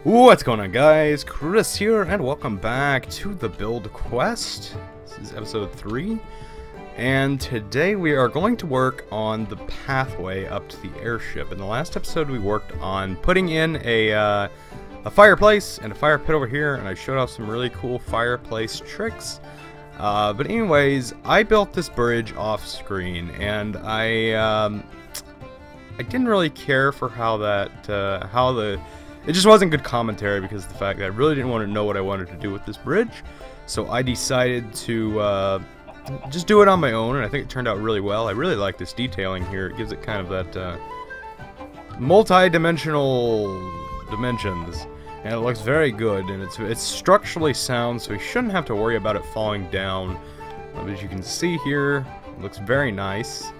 What's going on, guys? Chris here, and welcome back to the Build Quest. This is episode 3, and today we are going to work on the pathway up to the airship. In the last episode, we worked on putting in a fireplace and a fire pit over here, and I showed off some really cool fireplace tricks. But anyways, I built this bridge off screen, and I didn't really care for how it just wasn't good commentary because of the fact that I really didn't want to know what I wanted to do with this bridge. So I decided to just do it on my own, and I think it turned out really well. I really like this detailing here. It gives it kind of that multi-dimensional dimensions, and it looks very good, and it's structurally sound, so we shouldn't have to worry about it falling down. As you can see here, it looks very nice.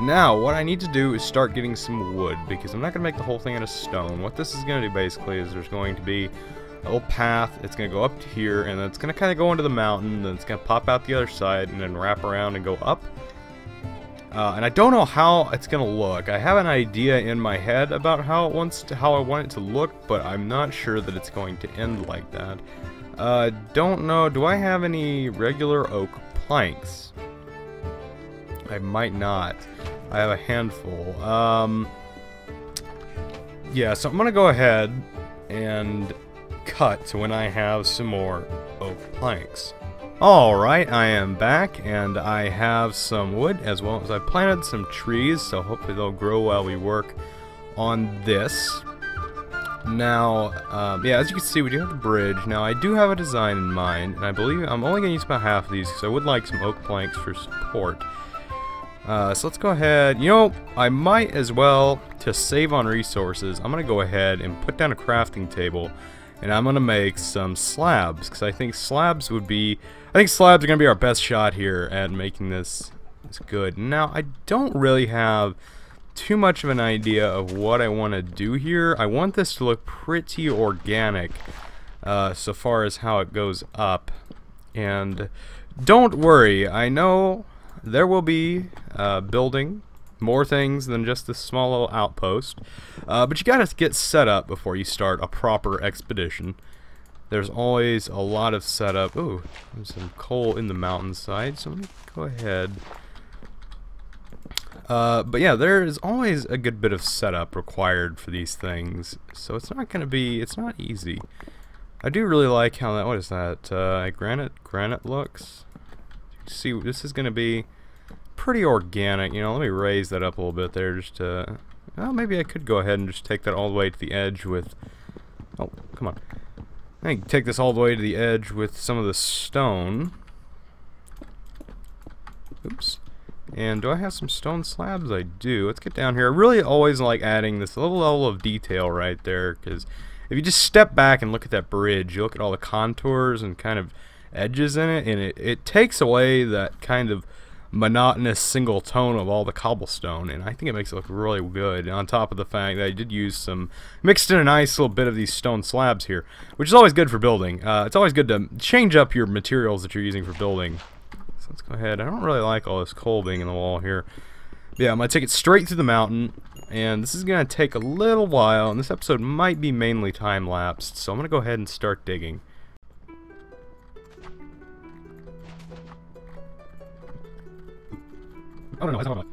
Now, what I need to do is start getting some wood, because I'm not going to make the whole thing out of stone. What this is going to do, basically, is there's going to be a little path. It's going to go up to here, and then it's going to kind of go into the mountain, then it's going to pop out the other side, and then wrap around and go up. And I don't know how it's going to look. I have an idea in my head about how I want it to look, but I'm not sure that it's going to end like that. Don't know. Do I have any regular oak planks? I might not. I have a handful. Yeah, so I'm gonna go ahead and cut to when I have some more oak planks. Alright, I am back, and I have some wood, as well as I planted some trees, so hopefully they'll grow while we work on this. Now, yeah, as you can see, we do have the bridge. Now, I do have a design in mind, and I believe I'm only gonna use about half of these, because I would like some oak planks for support. So let's go ahead. You know, I might as well, to save on resources, I'm going to go ahead and put down a crafting table, and I'm going to make some slabs, because I think slabs are going to be our best shot here at making this good. Now, I don't really have too much of an idea of what I want to do here. I want this to look pretty organic, so far as how it goes up. And don't worry, I know there will be building more things than just this small little outpost, but you gotta get set up before you start a proper expedition. There's always a lot of setup. Ooh, there's some coal in the mountainside, so let me go ahead. But yeah, there is always a good bit of setup required for these things, so it's not easy. I do really like how that, what is that, granite looks. See, this is going to be pretty organic. You know, let me raise that up a little bit there just to, well, maybe I could go ahead and just take that all the way to the edge with, oh, come on. I can take this all the way to the edge with some of the stone. Oops. And do I have some stone slabs? I do. Let's get down here. I really always like adding this little level of detail right there, because if you just step back and look at that bridge, you look at all the contours and kind of edges in it, and it takes away that kind of monotonous single tone of all the cobblestone, and I think it makes it look really good, on top of the fact that I did use mixed in a nice little bit of these stone slabs here, which is always good for building. It's always good to change up your materials that you're using for building. So let's go ahead. I don't really like all this coal being in the wall here. But yeah, I'm going to take it straight through the mountain, and this is going to take a little while, and this episode might be mainly time-lapsed, so I'm going to go ahead and start digging. Oh no, it's not.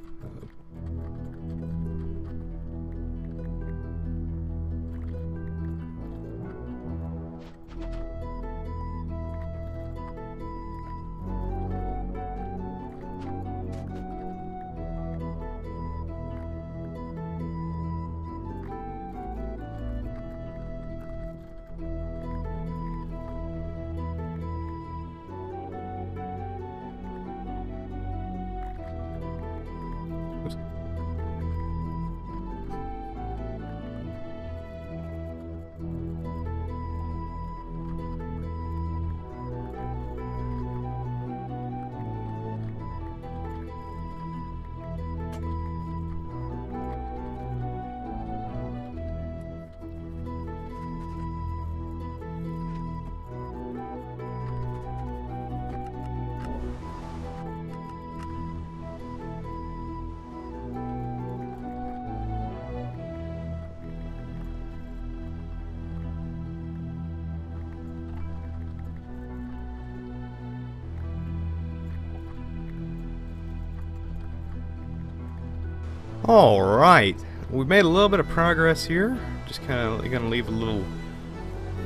Alright, we made a little bit of progress here. Just kind of gonna leave a little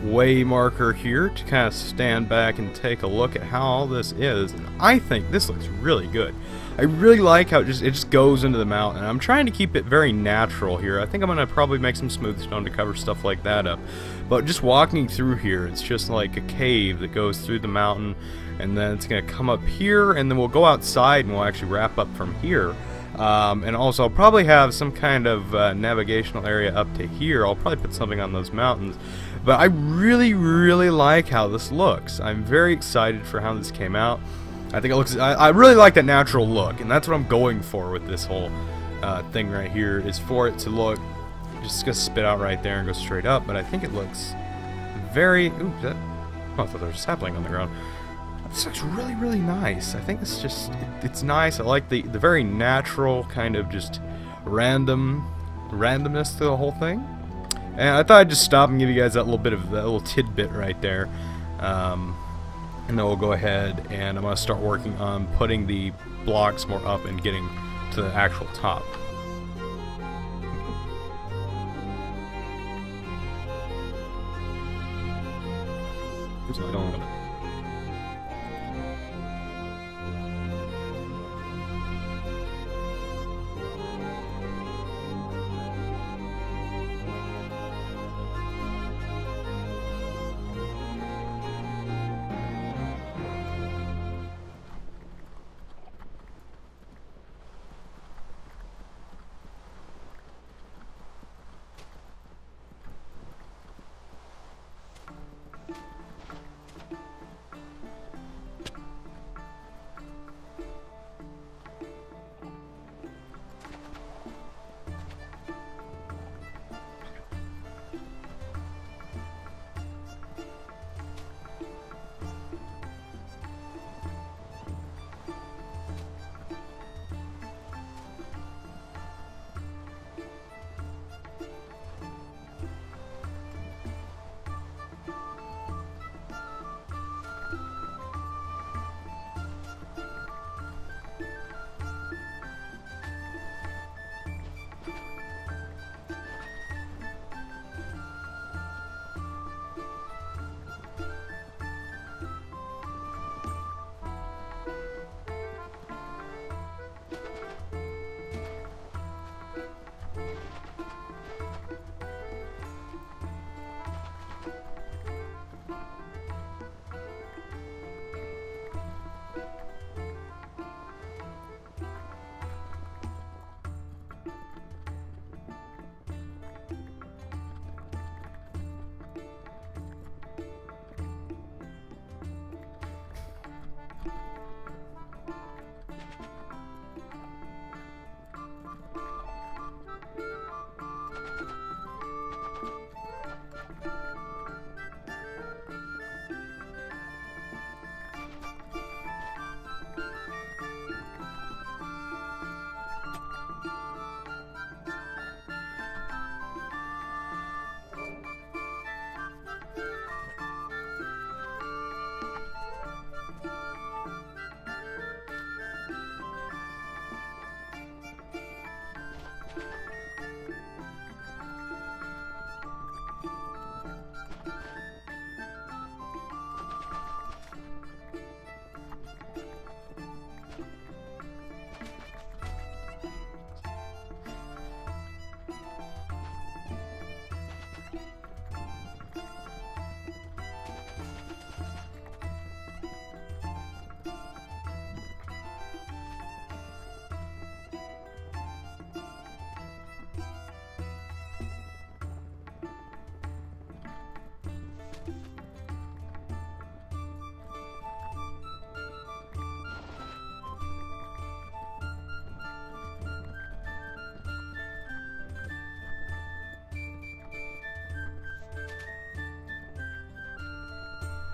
way marker here to kind of stand back and take a look at how all this is. And I think this looks really good. I really like how it just goes into the mountain. I'm trying to keep it very natural here. I think I'm gonna probably make some smooth stone to cover stuff like that up. But just walking through here, it's just like a cave that goes through the mountain, and then it's gonna come up here, and then we'll go outside and we'll actually wrap up from here. And also I'll probably have some kind of navigational area up to here. I'll probably put something on those mountains. But I really like how this looks. I'm very excited for how this came out. I think it looks, I really like that natural look, and that's what I'm going for with this whole thing right here, is for it to look, just gonna spit out right there and go straight up, but I think it looks very, ooh, that, oh, I thought there was a sapling on the ground. This looks really nice. I think it's just, it's nice. I like the very natural kind of just randomness to the whole thing. And I thought I'd just stop and give you guys that little bit of that little tidbit right there. And then we'll go ahead and I'm going to start working on putting the blocks more up and getting to the actual top. Oops, I don't know.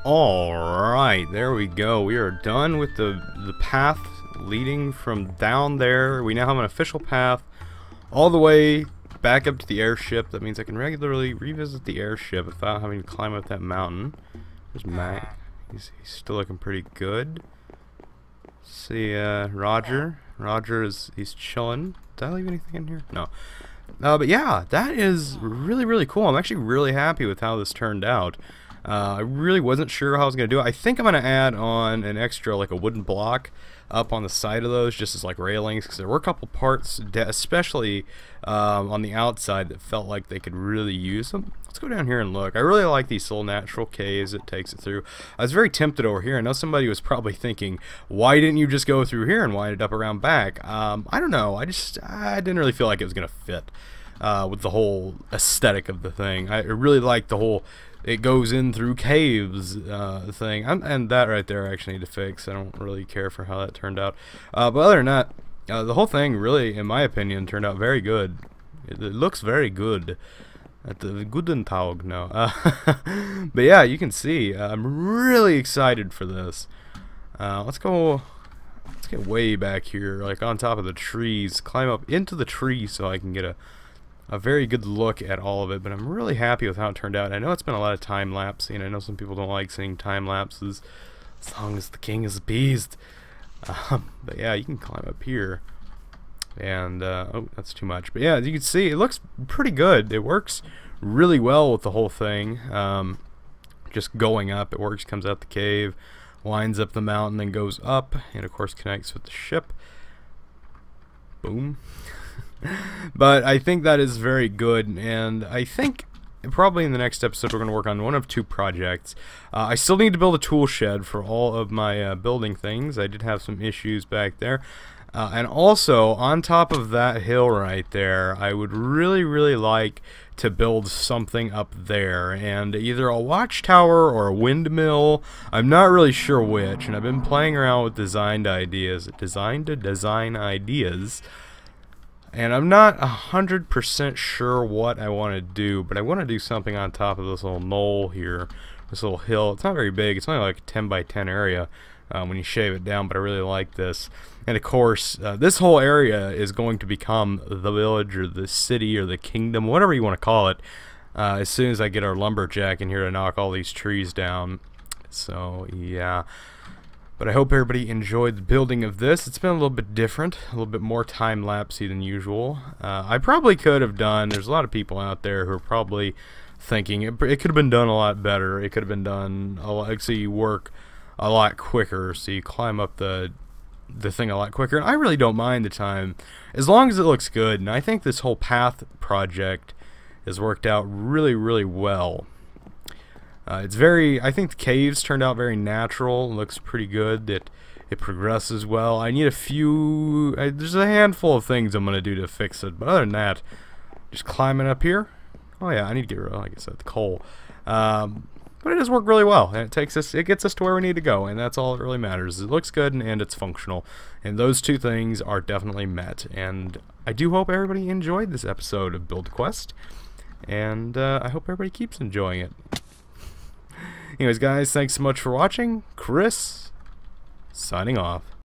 Alright, there we go. We are done with the path leading from down there. We now have an official path all the way back up to the airship. That means I can regularly revisit the airship without having to climb up that mountain. There's Mac. He's still looking pretty good. See Roger. Roger he's chilling. Did I leave anything in here? No. But yeah, that is really, really cool. I'm actually really happy with how this turned out. I really wasn't sure how I was going to do it. I think I'm going to add on an extra, like a wooden block up on the side of those, just as like railings, because there were a couple parts, especially on the outside, that felt like they could really use them. Let's go down here and look. I really like these little natural caves it takes it through. I was very tempted over here. I know somebody was probably thinking, why didn't you just go through here and wind it up around back? I don't know. I didn't really feel like it was going to fit with the whole aesthetic of the thing. I really like the whole it goes in through caves thing. And that right there I actually need to fix. I don't really care for how that turned out. But other than that, the whole thing really, in my opinion, turned out very good. It looks very good. At the Guten Tag, no. But yeah, you can see, I'm really excited for this. Let's get way back here, like on top of the trees, climb up into the tree so I can get a very good look at all of it. But I'm really happy with how it turned out. I know it's been a lot of time lapsing. I know some people don't like seeing time lapses as long as the king is appeased. But yeah, you can climb up here. And oh, that's too much. But yeah, as you can see, it looks pretty good. It works really well with the whole thing. Just going up, it works. Comes out the cave, winds up the mountain, then goes up, and of course connects with the ship. Boom. But I think that is very good, and I think probably in the next episode we're going to work on one of two projects. I still need to build a tool shed for all of my building things. I did have some issues back there. And also, on top of that hill right there, I would really, really like to build something up there. And either a watchtower or a windmill. I'm not really sure which. And I've been playing around with design ideas. And I'm not 100% sure what I want to do. But I want to do something on top of this little knoll here. This little hill. It's not very big. It's only like a 10 by 10 area. When you shave it down, but I really like this. And of course, this whole area is going to become the village or the city or the kingdom, whatever you want to call it, as soon as I get our lumberjack in here to knock all these trees down. So yeah, but I hope everybody enjoyed the building of this. It's been a little bit different, a little bit more time-lapsey than usual. I probably could have done, there's a lot of people out there who are probably thinking it could have been done a lot better. It could have been done a lot, so you work a lot quicker, so you climb up the thing a lot quicker. And I really don't mind the time as long as it looks good. And I think this whole path project has worked out really, really well. It's very, I think the caves turned out very natural. It looks pretty good. It progresses well. I need a few, there's a handful of things I'm gonna do to fix it, but other than that, just climbing up here. Oh yeah, I need to get rid of, like I said, the coal. But it does work really well, and it gets us to where we need to go, and that's all that really matters. It looks good and it's functional, and those two things are definitely met. And I do hope everybody enjoyed this episode of Build Quest, and I hope everybody keeps enjoying it. Anyways, guys, thanks so much for watching. Chris, signing off.